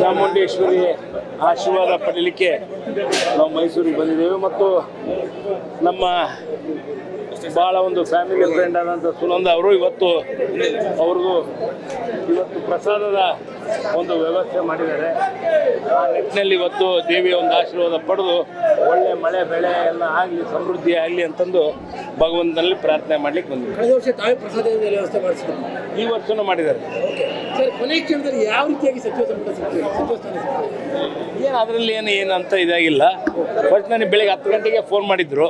ಚಾಮುಂಡೇಶ್ವರಿ ಆಶೀರ್ವಾದ ಪಡೀಲಿಕ್ಕೆ ನಾವು ಮೈಸೂರಿಗೆ ಬಂದಿದ್ದೇವೆ ಮತ್ತು ನಮ್ಮ ಭಾಳ ಒಂದು ಫ್ಯಾಮಿಲಿ ಫ್ರೆಂಡ್ ಆದಂಥ ಸುನಂದ ಅವರು ಇವತ್ತು ಪ್ರಸಾದದ ಒಂದು ವ್ಯವಸ್ಥೆ ಮಾಡಿದ್ದಾರೆ. ಆ ನಿಟ್ಟಿನಲ್ಲಿ ಇವತ್ತು ದೇವಿಯ ಒಂದು ಆಶೀರ್ವಾದ ಪಡೆದು ಒಳ್ಳೆ ಮಳೆ ಬೆಳೆ ಎಲ್ಲ ಆಗಲಿ, ಸಮೃದ್ಧಿ ಆಗಲಿ ಅಂತಂದು ಭಗವಂತನಲ್ಲಿ ಪ್ರಾರ್ಥನೆ ಮಾಡ್ಲಿಕ್ಕೆ ಬಂದಿದ್ದಾರೆ. ಕಳೆದ ವರ್ಷ ತಾವೇ ಪ್ರಸಾದದ ವ್ಯವಸ್ಥೆ ಮಾಡಿಸಿದ್ರು, ಈ ವರ್ಷನೂ ಮಾಡಿದ್ದಾರೆ. ಸರ್ ಕೊನೆಯ ಕ್ಷಣದಲ್ಲಿ ಯಾವ ರೀತಿಯಾಗಿ ಸಚಿವ ಸ್ಥಾನ ಏನು ಅದರಲ್ಲಿ ಏನು ಅಂತ ಇದಾಗಿಲ್ಲ. ಫಸ್ಟ್ ನನಗೆ ಬೆಳಿಗ್ಗೆ 10 ಗಂಟೆಗೆ ಫೋನ್ ಮಾಡಿದ್ರು,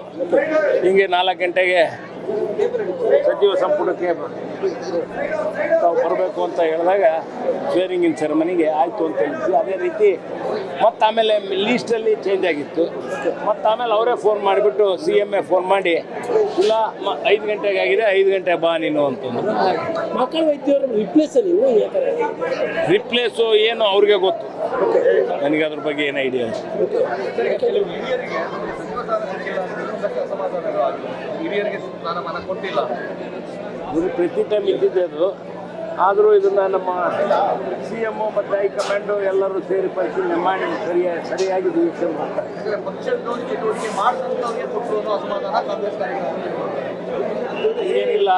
ಹಿಂಗೆ 4 ಗಂಟೆಗೆ ಸಚಿವ ಸಂಪುಟಕ್ಕೆ ತಾವು ಬರಬೇಕು ಅಂತ ಹೇಳಿದಾಗ ಸ್ವೇರಿಂಗ್ ಇನ್ ಸೆರೆಮನಿಗೆ ಆಯಿತು ಅಂತ ಹೇಳಿದ್ವಿ. ಅದೇ ರೀತಿ ಮತ್ತು ಆಮೇಲೆ ಲೀಸ್ಟಲ್ಲಿ ಚೇಂಜ್ ಆಗಿತ್ತು. ಮತ್ತು ಆಮೇಲೆ ಅವರೇ ಫೋನ್ ಮಾಡಿಬಿಟ್ಟು CM ಫೋನ್ ಮಾಡಿ ಇಲ್ಲ 5 ಗಂಟೆಗೆ ಆಗಿದೆ, 5 ಗಂಟೆ ಬಾ ನೀನು ಅಂತಂದು. ಮಕ್ಕಳ ವೈದ್ಯರು ರಿಪ್ಲೇಸು ಏನು ಅವ್ರಿಗೆ ಗೊತ್ತು, ನನಗೆ ಅದ್ರ ಬಗ್ಗೆ ಏನು ಐಡಿಯಾ ಇಲ್ಲ. ಪ್ರತಿ ಟೈಮ್ ಇದ್ದಿದ್ದೆ ಅದು. ಆದರೂ ಇದನ್ನು ನಮ್ಮ CM ಮತ್ತು ಹೈಕಮಾಂಡು ಎಲ್ಲರೂ ಸೇರಿ ಪರಿಶೀಲನೆ ಮಾಡಿ ಸರಿಯಾಗಿ ಡಿಸಿಷನ್ ಮಾಡ್ತಾರೆ. ಏನಿಲ್ಲ,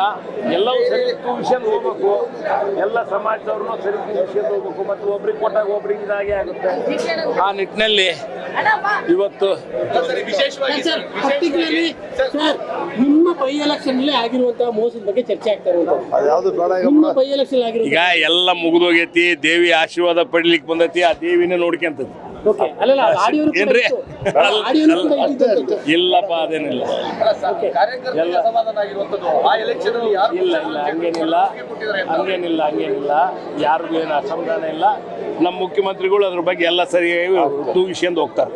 ಎಲ್ಲವೂ ಸರಿ ತೂಗಿಸ್ಕೊಂಡು ಹೋಗ್ಬೇಕು, ಎಲ್ಲ ಸಮಾಜದವ್ರನ್ನೂ ಸರಿ ತೂಗಿಸ್ಕೊಂಡು ಹೋಗ್ಬೇಕು ಮತ್ತು ಒಬ್ರಿಗೆ ಕೊಟ್ಟಾಗ ಒಬ್ರಿಗೆ ಇದಾಗೆ ಆಗುತ್ತೆ. ಆ ನಿಟ್ಟಿನಲ್ಲಿ ಇವತ್ತು ನಿಮ್ಮ ಬೈ ಎಲೆಕ್ಷನ್ ಆಗಿರುವಂತಹ ಮೋಸದ ಬಗ್ಗೆ ಚರ್ಚೆ ಆಗ್ತಾ ಇರುವಂತಹ ಈಗ ಎಲ್ಲ ಮುಗಿದೋಗೈತಿ. ದೇವಿ ಆಶೀರ್ವಾದ ಪಡಿಲಿಕ್ಕೆ ಬಂದೈತಿ, ಆ ದೇವಿನ ನೋಡ್ಕೊಂತೈತಿ. ಏನ್ರಿ? ಇಲ್ಲಪ್ಪ, ಅದೇನಿಲ್ಲ. ಹಂಗೇನಿಲ್ಲ. ಯಾರಿಗೂ ಏನು ಅಸಮಾಧಾನ ಇಲ್ಲ. ನಮ್ಮ ಮುಖ್ಯಮಂತ್ರಿಗಳು ಅದ್ರ ಬಗ್ಗೆ ಎಲ್ಲ ಸರಿಯಾಗಿ ತೂಗಿಸ್ಕೊಂಡು ಹೋಗ್ತಾರೆ.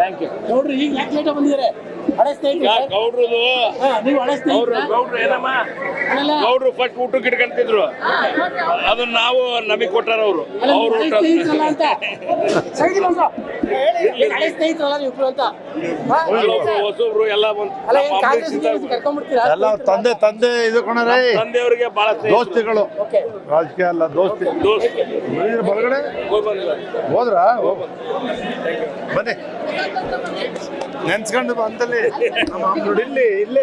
Thank you. ನೋಡ್ರಿ, ಈಗ ಯಾಕೆ ಲೇಟ್ ಬಂದಿದ್ದಾರೆ? ಗೌಡ್ರು ಫಸ್ಟ್ ಊಟಕ್ಕೆ ಇಟ್ಕೊಂತಿದ್ರು, ಅದನ್ನ ನಾವು ನಮಗೆ ಕೊಟ್ಟಾರ ಅವರು. ಹೊಸಬ್ರು ಎಲ್ಲ ತಂದೆ ಇದು ತಂದೆಯವರಿಗೆ ಬಹಳ ದೋಸ್ತಿಗಳು, ರಾಜಕೀಯ ಅಲ್ಲ, ದೋಸ್ತಿ. ಹೊರಗಡೆ ಹೋದ್ರಾ? ಬನ್ನಿ ನೆನ್ಸ್ಕೊಂಡು ಬಂದಲ್ಲಿ ಇಲ್ಲೇ